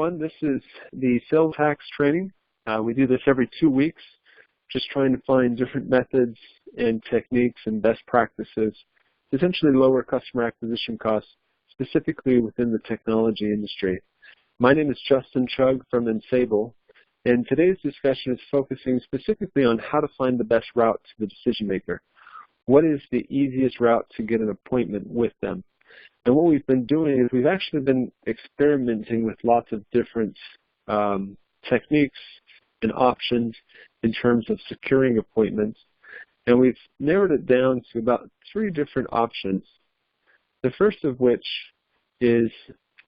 everyone. This is the sales hacks training. We do this every 2 weeks, just trying to find different methods and techniques and best practices to essentially lower customer acquisition costs, specifically within the technology industry. My name is Justin Chugg from Ensable, and today's discussion is focusing specifically on how to find the best route to the decision maker. What is the easiest route to get an appointment with them? And what we've been doing is we've actually been experimenting with lots of different techniques and options in terms of securing appointments. And we've narrowed it down to about 3 different options. The first of which is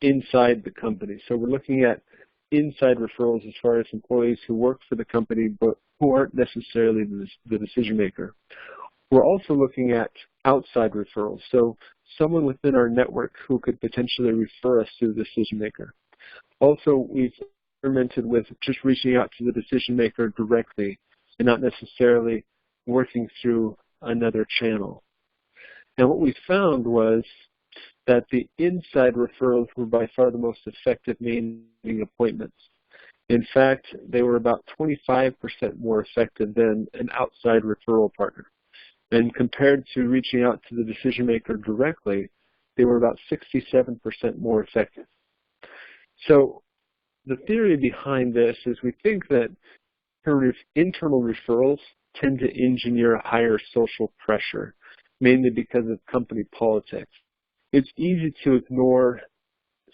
inside the company. So we're looking at inside referrals as far as employees who work for the company but who aren't necessarily the decision maker. We're also looking at outside referrals, so someone within our network who could potentially refer us to the decision maker. Also, we've experimented with just reaching out to the decision maker directly and not necessarily working through another channel. And what we found was that the inside referrals were by far the most effective means of getting appointments. In fact, they were about 25% more effective than an outside referral partner. And compared to reaching out to the decision maker directly, they were about 67% more effective. So the theory behind this is we think that internal referrals tend to engineer a higher social pressure, mainly because of company politics. It's easy to ignore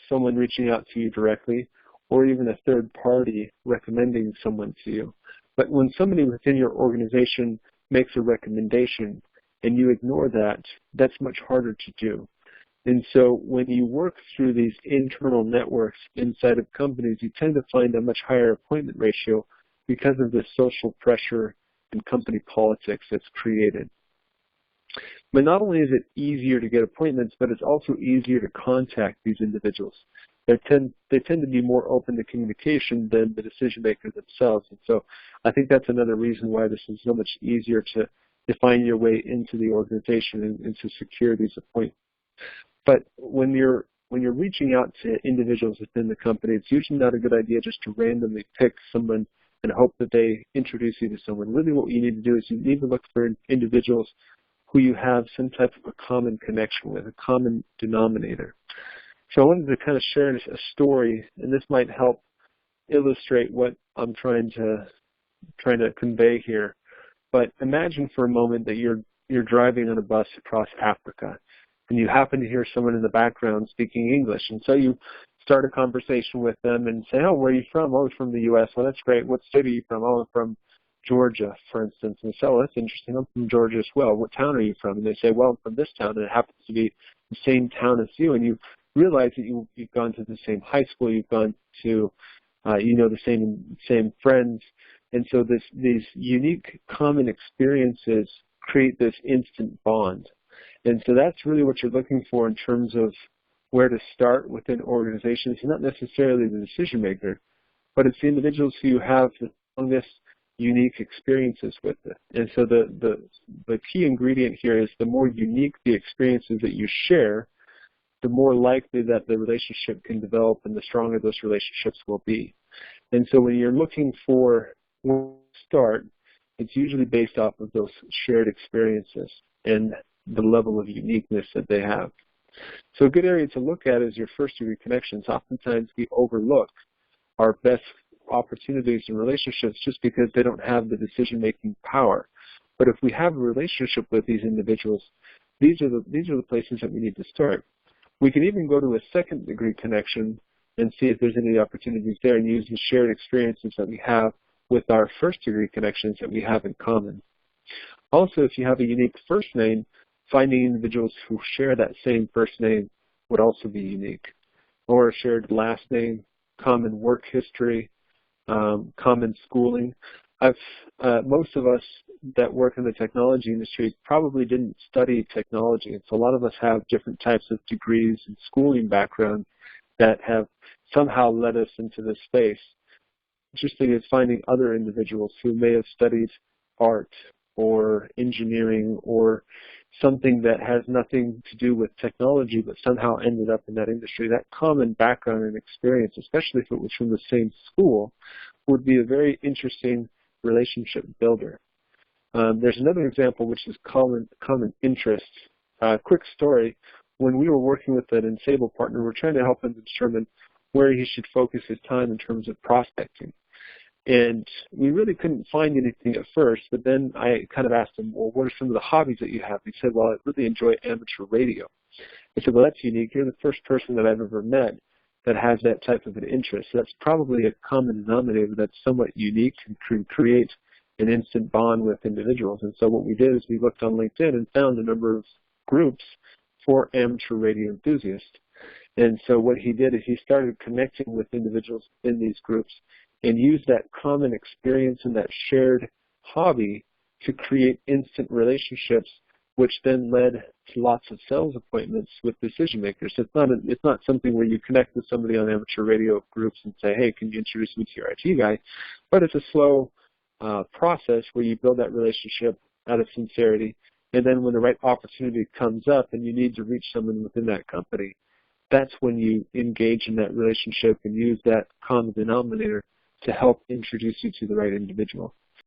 someone reaching out to you directly or even a third party recommending someone to you. But when somebody within your organization makes a recommendation and you ignore that, that's much harder to do. And so when you work through these internal networks inside of companies, you tend to find a much higher appointment ratio because of the social pressure and company politics that's created. But not only is it easier to get appointments, but it's also easier to contact these individuals. They tend to be more open to communication than the decision makers themselves. And so I think that's another reason why this is so much easier to find your way into the organization and to secure these appointments. But when you're reaching out to individuals within the company, it's usually not a good idea just to randomly pick someone and hope that they introduce you to someone. Really what you need to do is you need to look for individuals who you have some type of a common connection with, a common denominator. So I wanted to kind of share a story, and this might help illustrate what I'm trying to convey here. But imagine for a moment that you're driving on a bus across Africa, and you happen to hear someone in the background speaking English, and so you start a conversation with them and say, "Oh, where are you from?" "Oh, I'm from the U.S." "Well, that's great. What state are you from?" "Oh, I'm from Georgia," for instance. And so, "Oh, that's interesting. I'm from Georgia as well. What town are you from?" And they say, "Well, I'm from this town," and it happens to be the same town as you, and you realize that you've gone to the same high school, you've gone to, the same friends, and so these unique common experiences create this instant bond. And so that's really what you're looking for in terms of where to start within organizations. It's not necessarily the decision maker, but it's the individuals who you have the strongest unique experiences with it. And so the key ingredient here is the more unique the experiences that you share, the more likely that the relationship can develop and the stronger those relationships will be. And so when you're looking for where to start, it's usually based off of those shared experiences and the level of uniqueness that they have. So a good area to look at is your first-degree connections. Oftentimes we overlook our best opportunities and relationships just because they don't have the decision-making power. But if we have a relationship with these individuals, these are the places that we need to start. We can even go to a second-degree connection and see if there's any opportunities there and use the shared experiences that we have with our first-degree connections that we have in common. Also, if you have a unique first name, finding individuals who share that same first name would also be unique. Or a shared last name, common work history, common schooling. Most of us that work in the technology industry probably didn't study technology, and so a lot of us have different types of degrees and schooling background that have somehow led us into this space. Interesting is finding other individuals who may have studied art or engineering or something that has nothing to do with technology but somehow ended up in that industry. That common background and experience, especially if it was from the same school, would be a very interesting relationship builder. There's another example, which is common interests. Quick story, when we were working with an Enable partner, we're trying to help him determine where he should focus his time in terms of prospecting. And we really couldn't find anything at first, but then I kind of asked him, well, what are some of the hobbies that you have? He said, well, I really enjoy amateur radio. I said, well, that's unique. You're the first person that I've ever met that has that type of an interest. So that's probably a common denominator that's somewhat unique and can create an instant bond with individuals. And so what we did is we looked on LinkedIn and found a number of groups for amateur radio enthusiasts. And so what he did is he started connecting with individuals in these groups and used that common experience and that shared hobby to create instant relationships, which then led to lots of sales appointments with decision makers. It's not something where you connect with somebody on amateur radio groups and say, hey, can you introduce me to your IT guy? But it's a slow process where you build that relationship out of sincerity, and then when the right opportunity comes up and you need to reach someone within that company, that's when you engage in that relationship and use that common denominator to help introduce you to the right individual.